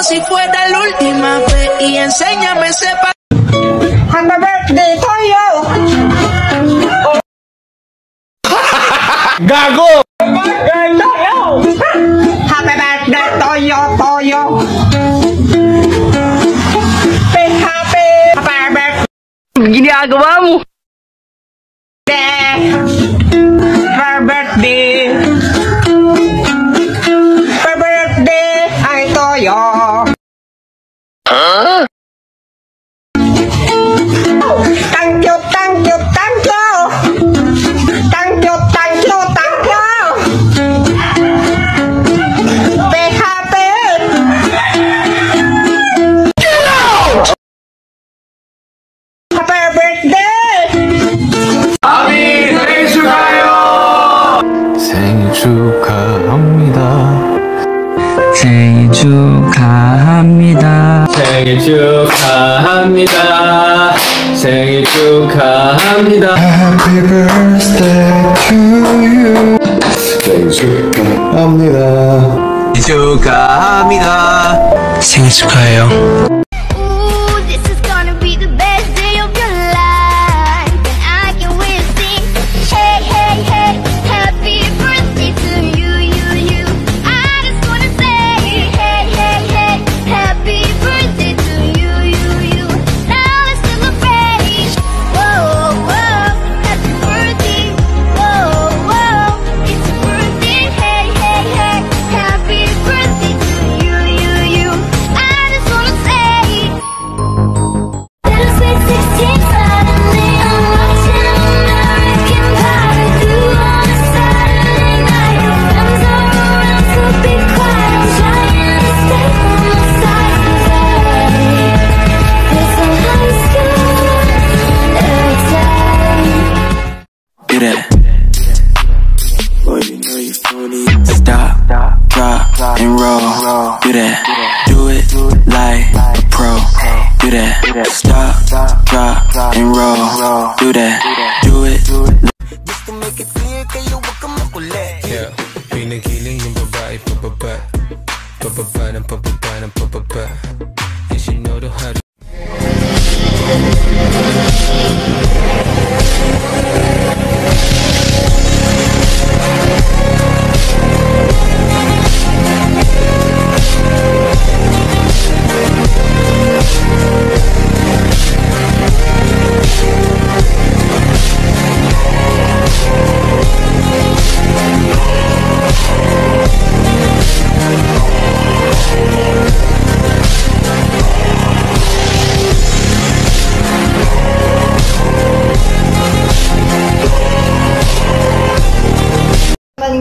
como si fuera la última vez y enséñame ese Happy birthday to you! Gago! Happy birthday to you, Happy birthday! Ginagawa mo? Happy birthday! Happy birthday ay to you! Huh? Thank you, thank you, thank you! Thank you, thank you, thank you! Be happy! Get out! Happy birthday! 아미 생일 축하해요! 생일 축하합니다. 생일 축하합니다. 생일 축하합니다. 생일 축하합니다. Happy birthday to you. 생일 축하합니다. 축하합니다. 생일 축하해요. Ooh, this is gonna be the best day of your life, and I can will sing, hey, hey, hey, happy birthday to you, you. I just wanna say, hey, hey, hey, happy birthday to you, you. Now let's celebrate. Whoa, whoa, happy birthday. Whoa, whoa, it's your birthday. Hey, hey, hey, happy birthday to you, you. I just wanna say, little sweet 16, suddenly I'm watching American Pie. Through on a Saturday night, your friends are around, so be quiet. I'm trying to stay on my side, 'cause I'm high school every time. Do that. Boy, you know you funny. Stop, drop, and roll. Do that. Do it like a pro. Do that. Stop, drop, and roll. Do that. Do it. Just to make it clear, kayo wag kang makulit. Yeah, pinigiling yung babae pababa. Pababa ng pababa ng pababa. And she know how to.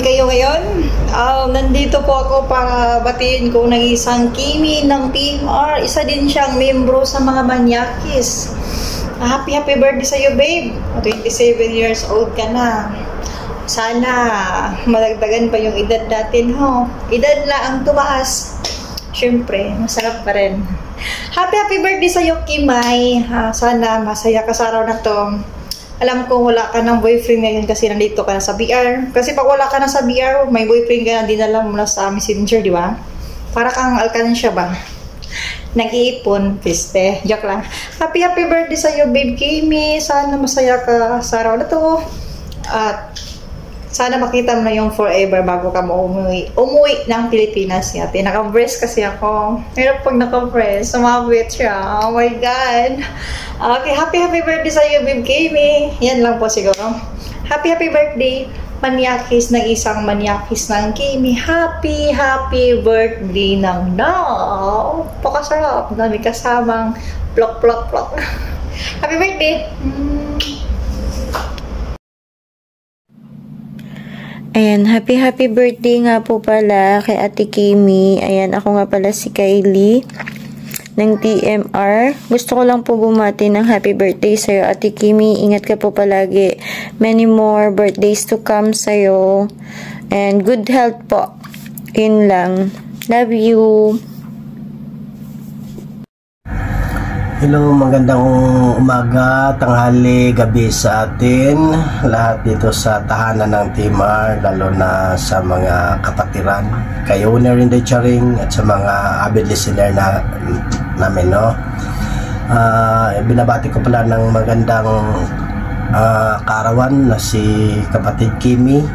Kayo ngayon, nandito po ako para batiin ko ng isang Kimi ng Team R. Isa din siyang membro sa mga Manyakis. Happy birthday sa iyo, babe. 27 years old ka na. Sana madagdagan pa yung edad natin, ho. Edad lang ang tumaas. Siyempre, masarap pa rin. Happy birthday sa iyo, Kimay. Sana masaya ka sa araw na to. Alam ko wala ka ng boyfriend ngayon kasi nandito ka na sa BR. Kasi pag wala ka na sa BR, may boyfriend ka na, dinala mo na sa Messenger, di ba? Para kang alkansya ba? Nag-iipon, piste. Joke lang. Happy birthday sa iyo, babe Kimi. Sana masaya ka sa araw na to. At sana makita mo na yung forever bago ka mo umuwi ng Pilipinas natin. Naka-breast kasi ako. Pero pag naka-breast, sumabit siya. Oh my God. Okay, happy birthday sa iyo, babe Kimi. Yan lang po siguro. Happy birthday, Manyakis ng isang Manyakis ng Kimi. Happy birthday ng now. Pakasarap. Dami kasamang plok. Happy birthday. Ayan, happy birthday nga po pala kay Ate Kimi. Ayan, ako nga pala si Kylie ng TMR. Gusto ko lang po bumati ng happy birthday sa'yo, Ate Kimi. Ingat ka po palagi. Many more birthdays to come sa'yo. And good health po. Yun lang. Love you. Hello, magandang umaga, tanghali, gabi sa atin lahat dito sa tahanan ng Team R, lalo na sa mga kapatiran, kayo na rin the charing at sa mga avid listener namin, no? Binabati ko pala ng magandang kaarawan na si kapatid Kimi,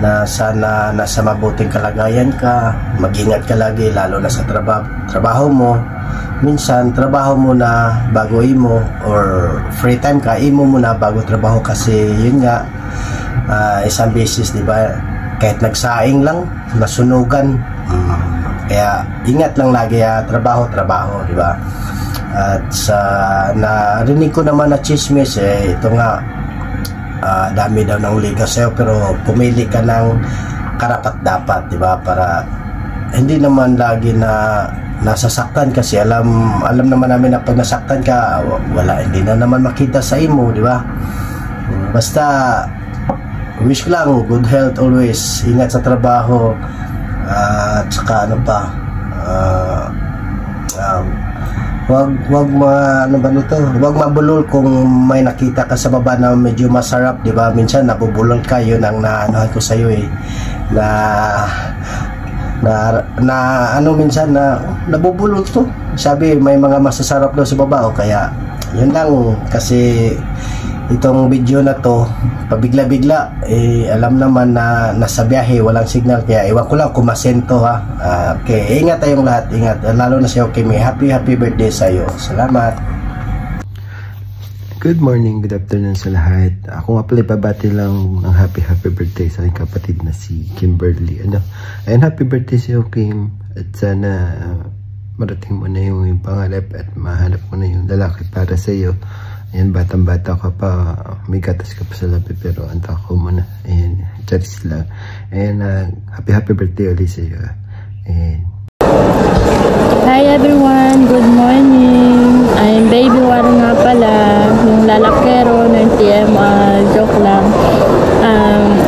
na sana nasa mabuting kalagayan ka, mag-ingat ka lagi lalo na sa trabaho mo. Minsan trabaho mo na bago imo, or free time ka imo muna bago trabaho, kasi yun nga, isang business, di ba, kahit nagsaing lang nasunugan, kaya ingat lang lagi, trabaho, di ba. At sa narinig ko naman na chismis, ito nga, dami daw ng liga sa'yo, pero pumili ka ng karapat dapat, di ba, para hindi naman lagi na nasasaktan, kasi alam naman namin na pag nasaktan ka, wala, hindi na naman makita sa imo, di ba. Basta wish lang good health always, ingat sa trabaho, at saka ano pa, wag mabulol kung may nakita ka sa baba na medyo masarap, di ba. Minsan nabubulol ka, yun ang naanohan ko sa iyo, minsan na nabubulol to, sabi may mga masasarap daw sa baba, kaya yun lang, kasi itong video na to pabigla-bigla, alam naman na nasa biyahe, walang signal, kaya iwan ko lang kumasento, okay, ingat tayong lahat, ingat, lalo na siya. Okay, may happy birthday sa iyo. Salamat. Good morning, good afternoon sa lahat. Ako nga pala ibabati lang ng happy birthday sa aking kapatid na si Kimberly. Ayun, happy birthday sa iyo, Kim. At sana marating mo na yung pangarap at mahanap mo na yung lalaki para sa iyo. Ayan, batang-bata ka pa, may gatas ka pa sa labi, pero antako mo na. Ayan, charis lang. Ayan, happy birthday ulit sa iyo. Ayan. Hi everyone, good morning. I'm Baby War nga pala, yung lalakero ng TMR, joke lang.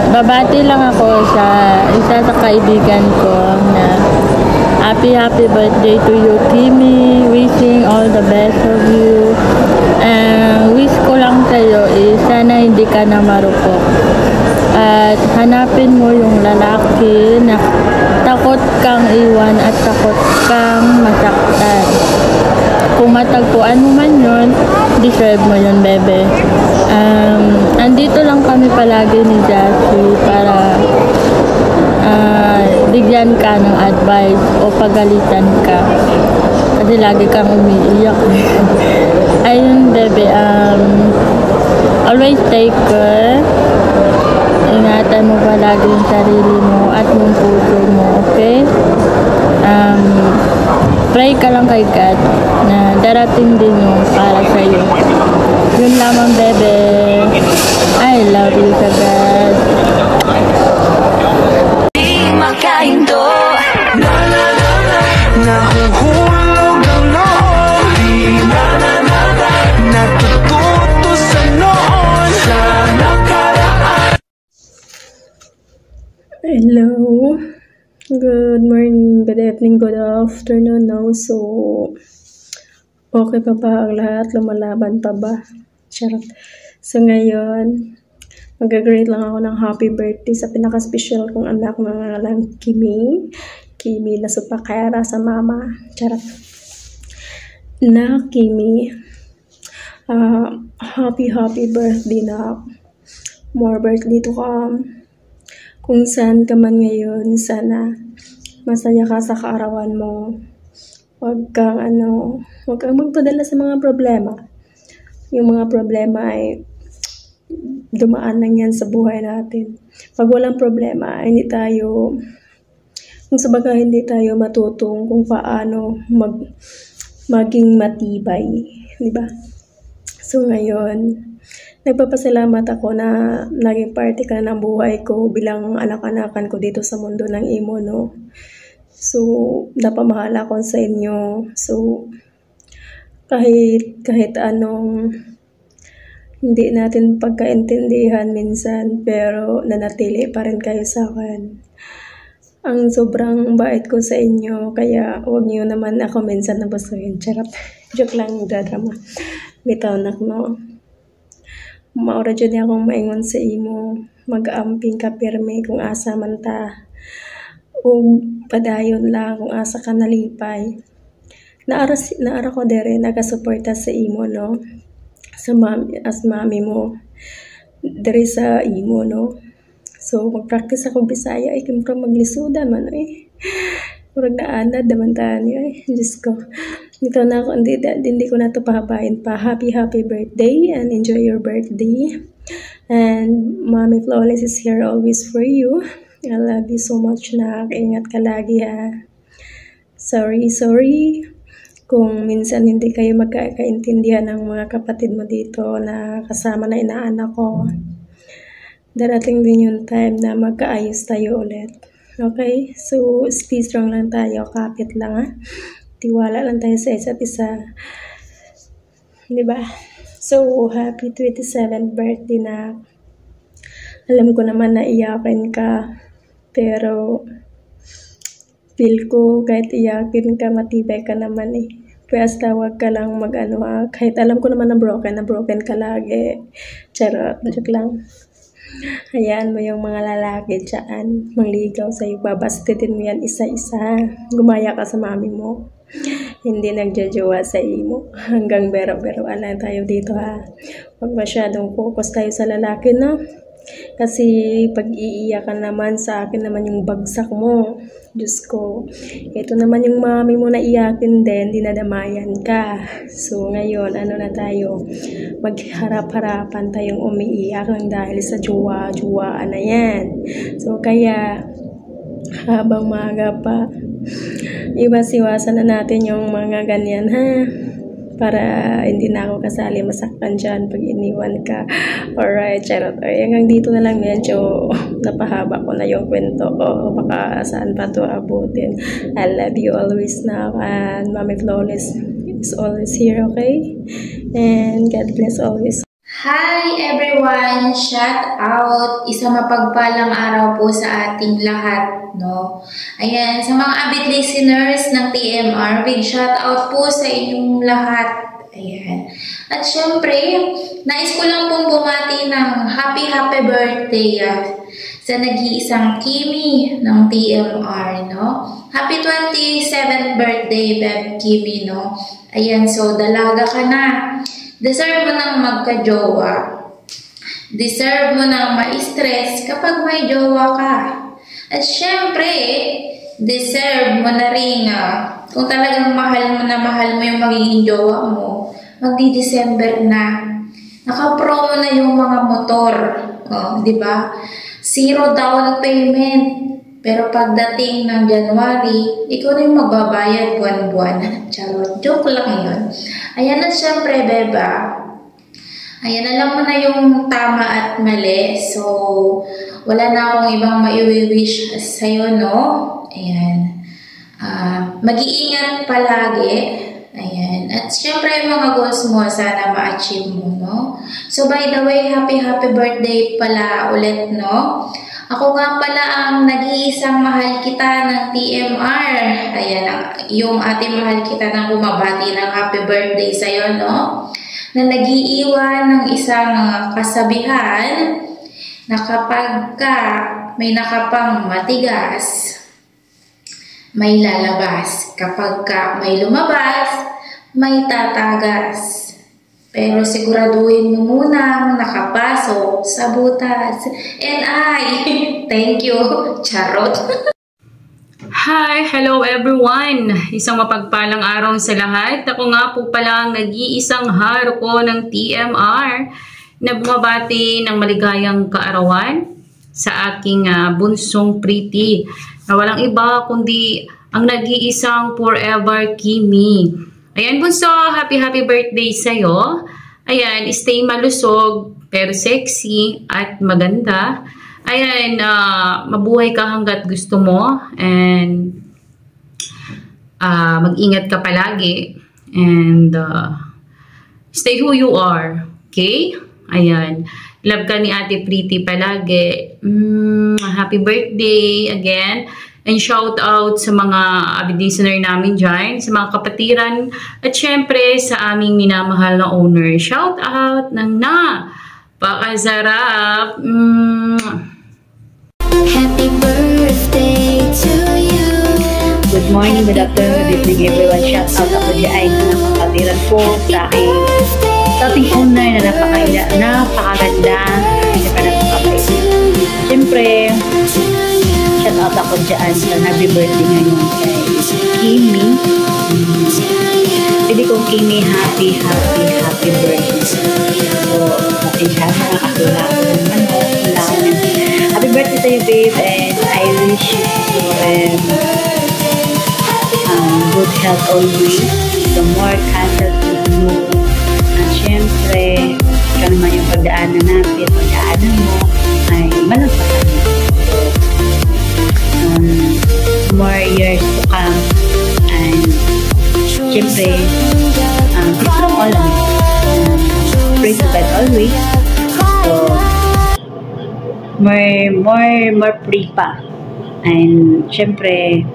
Babati lang ako sa isa sa kaibigan ko na happy birthday to you, Kimi. Wishing all the best of you. Wish ko lang sa'yo sana hindi ka na marupok. At hanapin mo yung lalaki na takot kang iwan at takot kang masaktan. Kung matagpuan mo man yun, deserve mo yun, bebe. Andito lang kami palagi ni Jassy para bigyan ka ng advice o pagalitan ka. Kasi lagi kang umiiyak. Ayun, bebe, always take care. Ingatan mo palagi yung sarili mo at yung puso mo, okay? Pray ka lang kay God na darating din yung para sa'yo. Yun lamang, bebe. I love you sa God. Di makahinto, nahuhulog ang noon, di natututo sa noon, sa nakaraan. Hello, good morning, good evening, good afternoon now. So, okay pa ba ang lahat? Lumalaban pa ba? Charot. So, ngayon, mag-greet lang ako ng happy birthday sa pinaka-special kong anak na ngalang Kimi na supakera sa mama. Charot. Na Kimi, happy birthday na. More birthday to come. Kung saan ka man ngayon, sana masaya ka sa kaarawan mo. Huwag kang magpadala sa mga problema. Yung mga problema ay dumaan lang yan sa buhay natin. Pag walang problema, hindi tayo matutong kung paano maging matibay, di ba? So ngayon, nagpapasalamat ako na naging parte ka ng buhay ko bilang anak-anakan ko dito sa mundo ng imo, no? So, napamahala ko sa inyo. So, kahit anong hindi natin pagkaintindihan minsan, pero nanatili pa rin kayo sa akin. ang sobrang bait ko sa inyo, kaya huwag niyo naman ako minsan nabasuhin. Charot. Joke lang, drama. Bitaw nak no. Maura dyan akong maingon sa imo. Mag-amping ka pirme kung asa man ta. O padayon lang kung asa ka nalipay. Naara ko dere nagasuporta sa imo no. Sa mami mo. Dere sa imo no. So, mag-practice ako Bisaya. Ay, kaya maglisuda man. Ay, murag naanad naman tayo. Ay, Diyos ko. Dito na ako, hindi ko na ito pahabain pa. Happy birthday and enjoy your birthday. And Mommy Flawless is here always for you. I love you so much na. Ingat ka lagi ha. Sorry. Kung minsan hindi kayo magkakaintindihan ng mga kapatid mo dito na kasama na inaanak ko. Darating din yung time na magkaayos tayo ulit. Okay? So, stay strong lang tayo. Kapit lang, ha? Tiwala lang tayo sa isa't isa. Diba? So, happy 27th birthday na. Alam ko naman na iyakin ka. Pero, feel ko kahit iyakin ka, matibay ka naman eh. Basta wag ka lang mag-ano ha. Kahit alam ko naman na broken ka lagi. Charot. Joke lang. Hayaan mo yung mga lalaki dyan, mangligaw sa'yo, babastitin mo yan isa-isa, gumaya ka sa mami mo, hindi nagjajowa sa imo, hanggang bero-beroan lang tayo dito ha, huwag masyadong focus tayo sa lalaki no, kasi pag iiyakan naman sa akin naman yung bagsak mo, Diyos ko, ito naman yung mami mo na iyakin din, dinadamayan ka. So ngayon, ano na tayo, magharap-harapan tayong umiiyak lang dahil sa jowa-jowaan na yan. So kaya, habang maaga pa, iwas-iwasan na natin yung mga ganyan ha, para hindi na ako kasali masaktan dyan pag iniwan ka. Alright, charot. Ay, hanggang dito na lang, medyo napahaba ko na yung kwento ko. Baka saan pa to abutin. I love you always now, and Mommy Flawless is always here, okay? And God bless always. Hi everyone! Shout out! Isang mapagpalang araw po sa ating lahat, no? Ayan, sa mga avid listeners ng TMR, big shout out po sa inyong lahat. Ayan. At syempre, nais ko lang pong bumati ng happy birthday sa nag-iisang Kimi ng TMR, no? Happy 27th birthday, Beb Kimi, no? Ayan, so dalaga ka na. Deserve mo nang magka-jowa. Deserve mo nang ma-stress kapag may jowa ka. At syempre, deserve mo na rin kung talagang mahal mo yung magiging jowa mo, magdi-December na. Naka-promo na yung mga motor. Di ba? 0 down payment. Pero pagdating ng January, ikaw na yung magbabayad buwan-buwan. Charot. Joke lang yun. Ayan na syempre, beba. Ayan, alam mo na yung tama at mali. So, wala na akong ibang maiwi-wish sa'yo, no? Ayan. Mag-iingat palagi. Ayan. At syempre, yung mga goals mo, sana ma-achieve mo, no? So, by the way, happy birthday pala ulit, no? Ako nga pala ang nag-iisang mahal kita ng TMR. Ayan, yung ating mahal kita nang bumabati ng happy birthday sa'yo, no? Na nag-iiwan ng isang kasabihan na kapag may nakapang matigas, may lalabas. Kapag may lumabas, may tatagas. Pero siguraduhin mo munang nakapasok sa butas. And thank you, Charot. Hi! Hello everyone! Isang mapagpalang araw sa lahat. Ako nga po pala ang nag-iisang haro ko ng TMR na bumabati ng maligayang kaarawan sa aking bunsong Pretty. Na walang iba kundi ang nag-iisang forever Kimi. Ayan, bunso, happy birthday sa'yo. Ayan, stay malusog, pero sexy at maganda. Ayan, mabuhay ka hanggat gusto mo. And mag-ingat ka palagi. And stay who you are. Okay? Ayan. Love ka ni Ate Pretty palagi. Happy birthday again. And shout out sa mga avid listener namin dyan, sa mga kapatiran, at syempre sa aming minamahal na owner. Shout out ng napakasarap. Happy birthday to you. Good morning, good afternoon, good evening everyone. Shout out ako dyan sa kapatiran po sa ating owner na napakaganda. Siyempre, shout out ako dyan sa happy birthday ngayon kay Kimi. Pwede kong Kimi, happy birthday. So, pasensya na nakakasula ako naman mo. Happy birthday sa'yo, babe, and I wish you good health always. The more cancer to you. At syempre, ikaw naman yung pagdaanan natin, pagdaanan mo ay malagpasan mo. More years to come, and syempre be strong always, pray to God always. So more pray pa, and syempre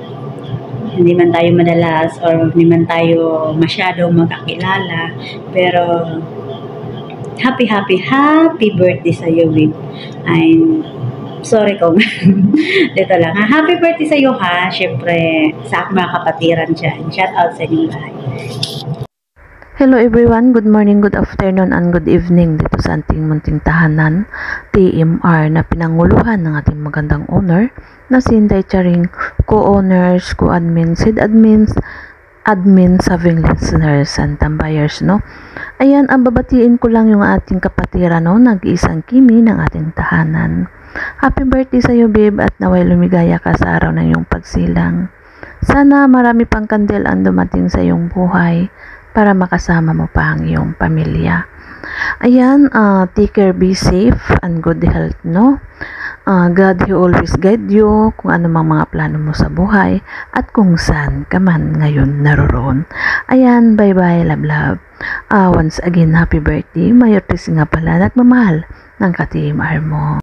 hindi man tayo madalas or hindi man tayo masyadong magkakilala, pero happy birthday sa iyo, babe. And sorry kung dito lang. Happy birthday sa iyo, ha. Syempre, sa mga kapatiran dyan. Shout out sa inyo lahat. Hello everyone, good morning, good afternoon, and good evening dito sa ating munting tahanan, TMR, na pinanguluhan ng ating magandang owner na si Inday Charing, co-owners, co-admins, head admins, saving listeners, and tambayers, no? Ayan, ang babatiin ko lang yung ating kapatira, no? Nag-iisang Kimi ng ating tahanan. Happy birthday sa iyo, babe, at naway lumigaya ka sa araw ng iyong pagsilang. Sana marami pang kandil ang dumating sa iyong buhay para makasama mo pa ang iyong pamilya. Ayan, take care, be safe, and good health, no? God, He always guide you kung ano mang mga plano mo sa buhay at kung saan ka man ngayon naroroon. Ayan, bye-bye, love. Once again, happy birthday. Mayor Tris nga pala, nagmamahal ng ka-TMR mo.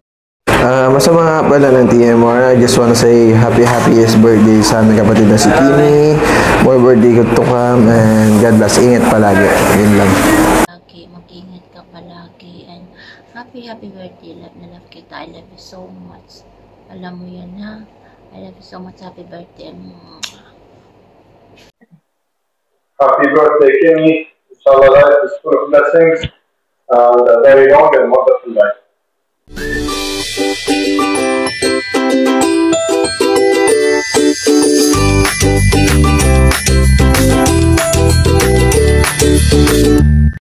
Masama nga pala ng TMR. I just wanna say happiest birthday sa aming kapatid na si Kimi. More birthday ko to come, and God bless. Ingat palagi. Yun lang. Mag-ingat ka palagi, and happy birthday. Love na love kita. I love you so much. Alam mo yan, ha? I love you so much. Happy birthday. Happy birthday, Kimi. Inshallah, life is full of blessings and a very long and wonderful life.